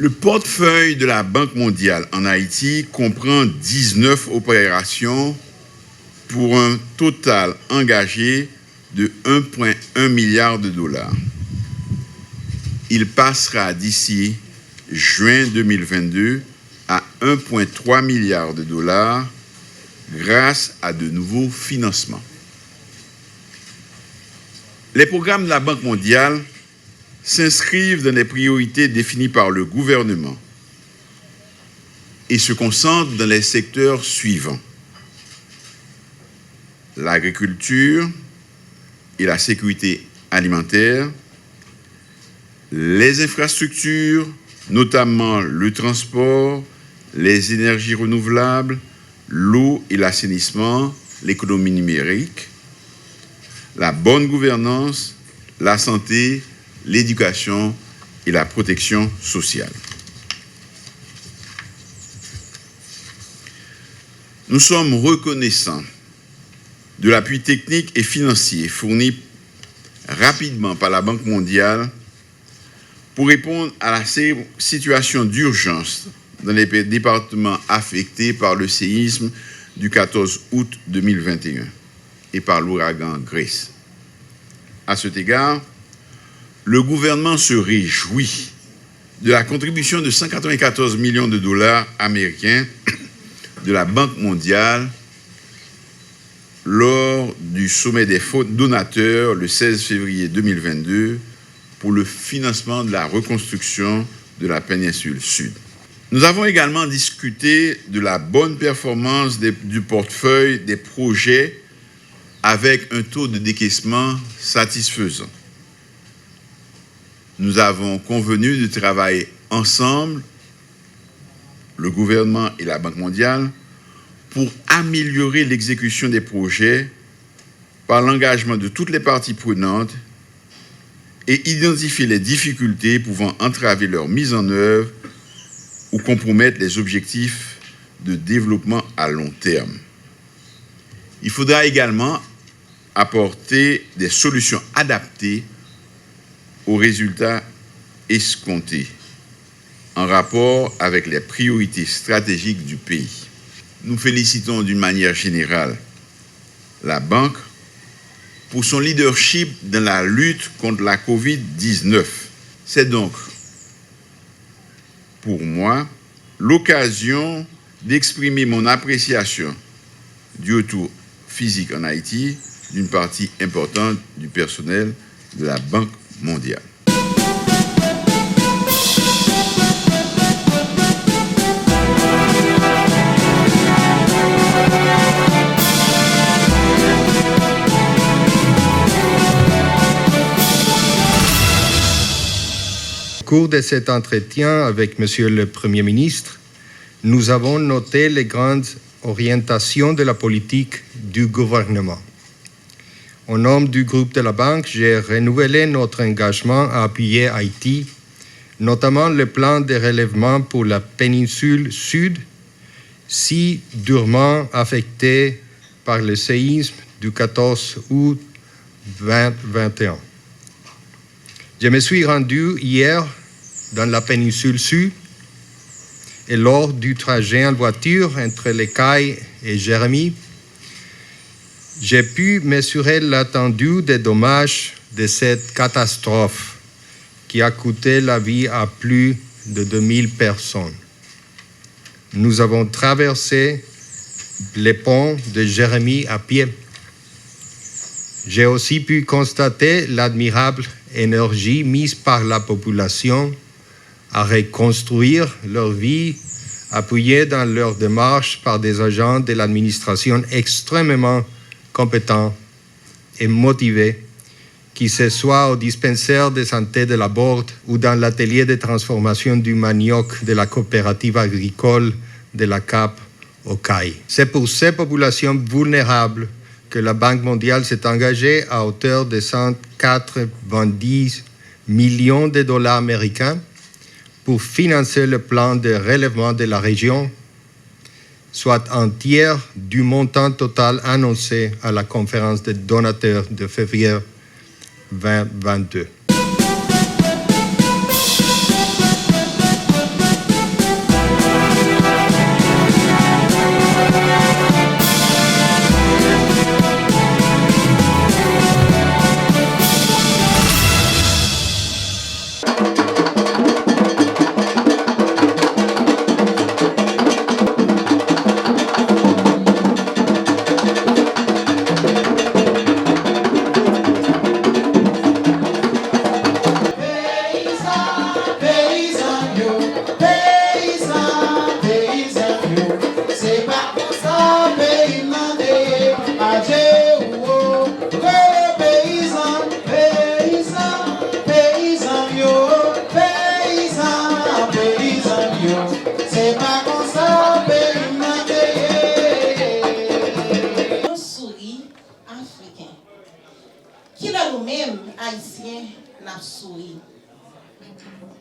Le portefeuille de la Banque mondiale en Haïti comprend 19 opérations pour un total engagé de 1,1 milliard de dollars. Il passera d'ici juin 2022 à 1,3 milliard de dollars grâce à de nouveaux financements. Les programmes de la Banque mondiale s'inscrivent dans les priorités définies par le gouvernement et se concentrent dans les secteurs suivants: l'agriculture et la sécurité alimentaire, les infrastructures, notamment le transport, les énergies renouvelables, l'eau et l'assainissement, l'économie numérique, la bonne gouvernance, la santé, l'éducation et la protection sociale. Nous sommes reconnaissants de l'appui technique et financier fourni rapidement par la Banque mondiale pour répondre à la situation d'urgence dans les départements affectés par le séisme du 14 août 2021 et par l'ouragan Grace. À cet égard, le gouvernement se réjouit de la contribution de 194 millions de dollars américains de la Banque mondiale lors du sommet des donateurs le 16 février 2022 pour le financement de la reconstruction de la péninsule Sud. Nous avons également discuté de la bonne performance du portefeuille des projets avec un taux de décaissement satisfaisant. Nous avons convenu de travailler ensemble, le gouvernement et la Banque mondiale, pour améliorer l'exécution des projets par l'engagement de toutes les parties prenantes et identifier les difficultés pouvant entraver leur mise en œuvre ou compromettre les objectifs de développement à long terme. Il faudra également apporter des solutions adaptées aux résultats escomptés en rapport avec les priorités stratégiques du pays. Nous félicitons d'une manière générale la Banque pour son leadership dans la lutte contre la COVID-19. C'est donc, pour moi, l'occasion d'exprimer mon appréciation du retour physique en Haïti d'une partie importante du personnel de la Banque mondiale. Au cours de cet entretien avec Monsieur le Premier ministre, nous avons noté les grandes orientations de la politique du gouvernement. Au nom du groupe de la Banque, j'ai renouvelé notre engagement à appuyer Haïti, notamment le plan de relèvement pour la péninsule Sud, si durement affectée par le séisme du 14 août 2021. Je me suis rendu hier dans la péninsule Sud et lors du trajet en voiture entre Les Cayes et Jérémie, j'ai pu mesurer l'étendue des dommages de cette catastrophe qui a coûté la vie à plus de 2000 personnes. Nous avons traversé les ponts de Jérémie à pied. J'ai aussi pu constater l'admirable énergie mise par la population à reconstruire leur vie, appuyée dans leur démarche par des agents de l'administration extrêmement compétents et motivés, qui se soient au dispensaire de santé de la Borde ou dans l'atelier de transformation du manioc de la coopérative agricole de la Cape aux Cayes. C'est pour ces populations vulnérables que la Banque mondiale s'est engagée à hauteur de 190 millions de dollars américains pour financer le plan de relèvement de la région, soit un tiers du montant total annoncé à la conférence des donateurs de février 2022.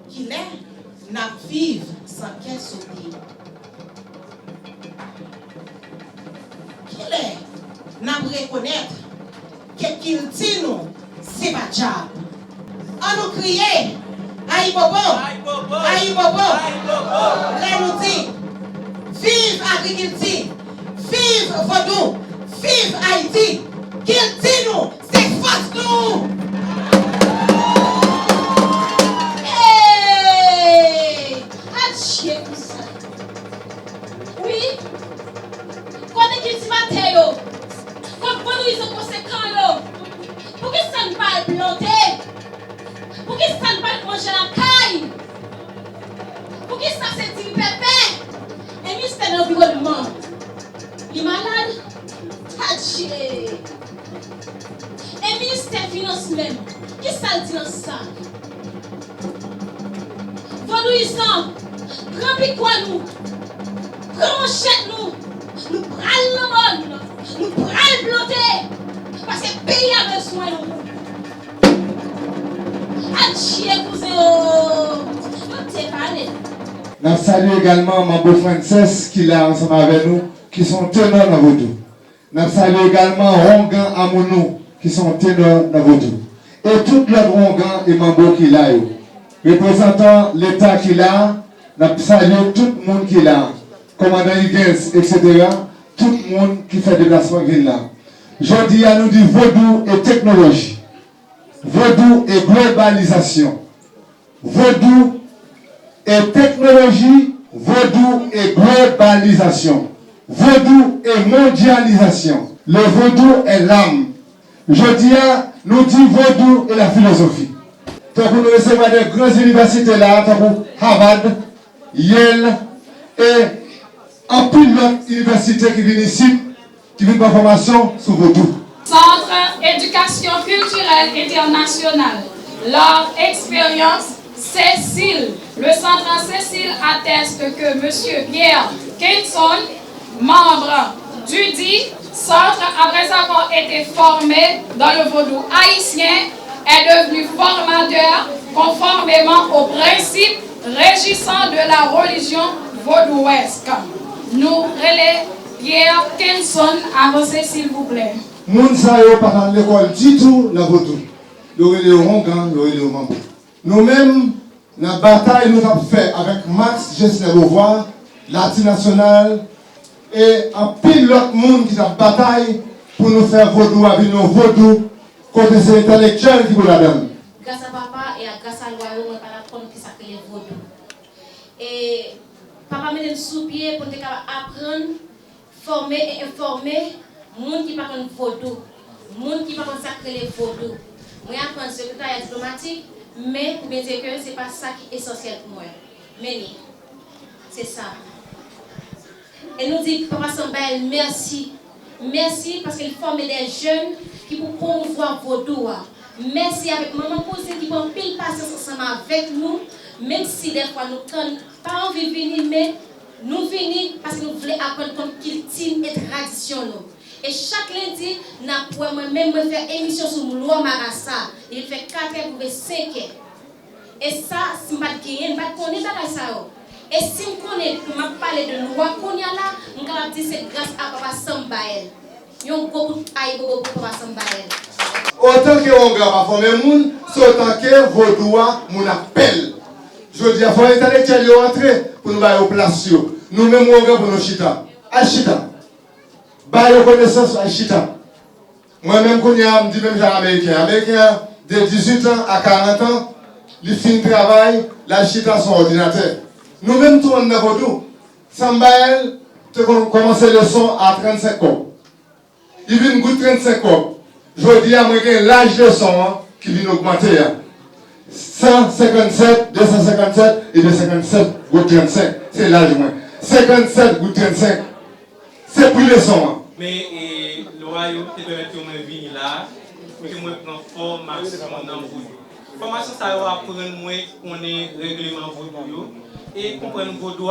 qui est n'a vivre sans qu'elle s'oublie. Qui est n'a reconnaître que qu'il dit nous, c'est pas job. On nous crier, aïe bobo, aïe bobo, là nous dit, vive agriculture, vive Vodou, vive Haïti, qu'il dit nous, c'est force nous. Oui, quand on est cultivateur, quand on est conséquent, pour que ça ne pas planter, pour que ça ne pas manger la caille, pour que ça se dit pépé, et ministère de l'environnement, il est malade, et ministère des finances même, qui ça dit dans ça? Vaudouisant, grand quoi nous, grand chèque nous prenons le monde, nous prenons le planter, parce que le pays a besoin de nous. Adieu, cousin, nous saluons également Mambo Frances qui est là ensemble avec nous, qui sont tenants dans Vodou. Nous saluons également Rongan Amounou, qui sont tenants dans Vodou. Et tout le Rongan et Mambo qui est là. Représentant l'État qui est là, nous saluons tout le monde qui est là. Commandant Higgins, etc. Tout le monde qui fait déplacement qui est là. Je dis à nous dire Vodou et technologie. Vodou et globalisation. Vodou et technologie. Vodou et globalisation. Vodou et mondialisation. Le Vodou est l'âme. Je dis à nous dire Vodou et la philosophie. Donc nous recevons des grandes universités là, comme Harvard, Yale et en plus d'autres universités qui viennent ici, qui viennent pour formation sur Vodou. Centre Éducation Culturelle Internationale. Leur expérience, Cécile. Le centre Cécile atteste que M. Pierre Kenson, membre du dit centre, après avoir été formé dans le Vodou haïtien, est devenu formateur conformément aux principes régissant de la religion vaudouesque. Nous relais Pierre Kenson, avancez s'il vous plaît. Moun sa yo pas à l'école du tout dans Vodou. Nous relais au Rongan, nous relais au Mambo. Nous-mêmes, la bataille nous avons fait avec Max Gessler Beauvoir, l'Arti National et un pile l'autre monde qui a bataille pour nous faire Vodou avec nos Vodou. Côté ces intellectuels qui vous la donnent. Grâce à papa et grâce à l'oyo, on va apprendre qui s'appelle Vodou. Et papa m'a donné sous pied pour apprendre, former et informer monde qui parle Vodou, monde qui parle sacré les Vodou. Moi apprendre secrétaire diplomatique, mais pour me dire que c'est pas ça qui est essentiel pour moi. Mais c'est ça. Et nous dit papa Sambaël merci. Merci parce qu'il forme des jeunes qui pour promouvoir Vodou. Merci avec maman Posé qui prend pile patience ensemble avec nous, même si des fois nous n'avons pas envie de venir, mais nous venons parce que nous voulons apprendre comme culture et tradition. Et chaque lundi, nous pouvons même faire émission sur le loi Marassa. Il fait 4 heures pour 5 heures. Et ça, si je ne sais pas, je ne sais pas ça. Et si je connais, je parle de loi qu'on y a là, je vais dire c'est grâce à Papa Sambaël. Il y a beaucoup de Papa Sambaël. Autant que on va former moun, c'est autant que Vodoua moun appelle. Je dis à faut intellectuel yo entrer pour nous bailler au place. Nous-mêmes on va pour nos chita. À chita. Bailler connaissance à chita. Moi-même quand je me dis même américain de 18 ans à 40 ans, il finit le travail, la chita son ordinateur. Nous-mêmes tout on a Vodou. Sambaël tu commences le son à 35 ans. Il vient goûter 35 ans. Je dis à moi que l'âge de son qui vient augmenter. 157, 257 et 257 ou 35. C'est l'âge moins. 57 ou 35. C'est plus le son. Mais le royaume te permet de venir là pour que moi prenne formation dans Vodou. Formation ça va apprendre moi qu'on est règlement Vodou et comprendre Vodou.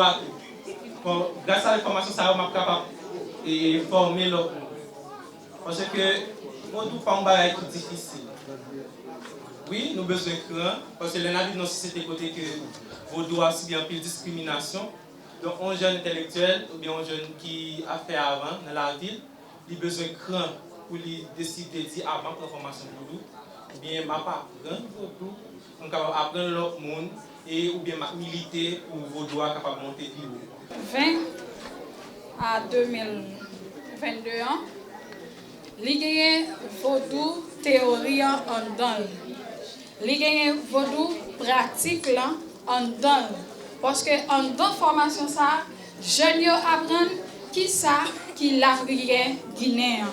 Grâce à la formation ça va capable de former l'autre. Parce que Vodou pas un bagage difficile. Oui, nous avons besoin de cran, parce que l'on a vu dans la société côté que vos droits subissent un peu de discrimination. Donc, un jeune intellectuel ou bien un jeune qui a fait avant dans la ville, il a besoin de cran pour lui décider de dire avant la formation pour nous. Ou bien, ma pas apprendre pour tout, on est capable d'apprendre l'autre monde et ou bien militer pour vos droits capables de monter plus haut. 20 à 2022 ans, l'idée vaudou théorie en dedans. L'idée vaudou pratique là en dedans. Parce que en dedans formation ça, jeunes yo apprennent qui ça qui l'Africain guinéen.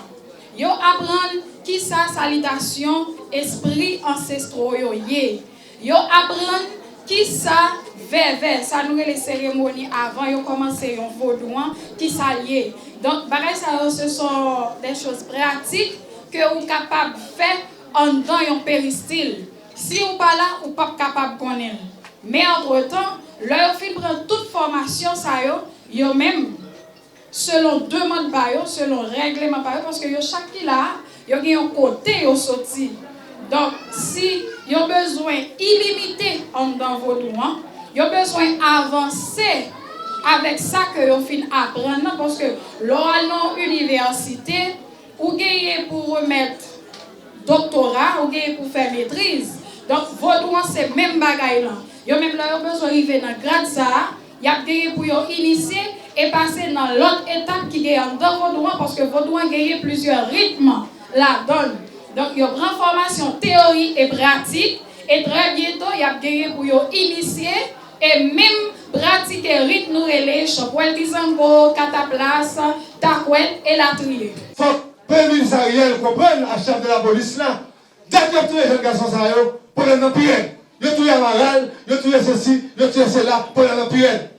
Yo apprennent qui ça salutation esprit ancestraux yo yé. Yo apprennent qui ça vers ça nous les cérémonies avant yo commencer un vaudouan qui s'allier. Donc pareil ça ce sont des choses pratiques que vous capable faire en dedans un péristyle. Si ou pas là ou pas capable connaître. Mais entre-temps, leur fin prend toute formation ça yo même selon demande ba yo, selon règlement ba yo parce que yo chaque qui là, yo gen un côté yo sorti. Donc si yo besoin illimité en dans votre droit, yo besoin avancer avec ça que yo fin apprendre parce que l'on université ou gagner pour remettre doctorat ou gagner pour faire maîtrise. Donc votre droit c'est même bagaille là. Yo même là yo besoin arriver dans grade ça, y a gagné pour yo initier et passer dans l'autre étape qui est dans votre droit parce que votre droit gagne plusieurs rythmes la donne. Donc, il y a une formation théorie et pratique. Et très bientôt, il y a gagné pour initier et même pratiquer rythme nous relais, chapouel dizango, cataplas, taquet et la trier. Faut que le Premier ministre Ariel comprenne à chef de la police là. Dès que vous tuez les garçons, ça pour les empires. Vous tuez à Maral, vous tuez ceci, vous tuez cela, pour les empires.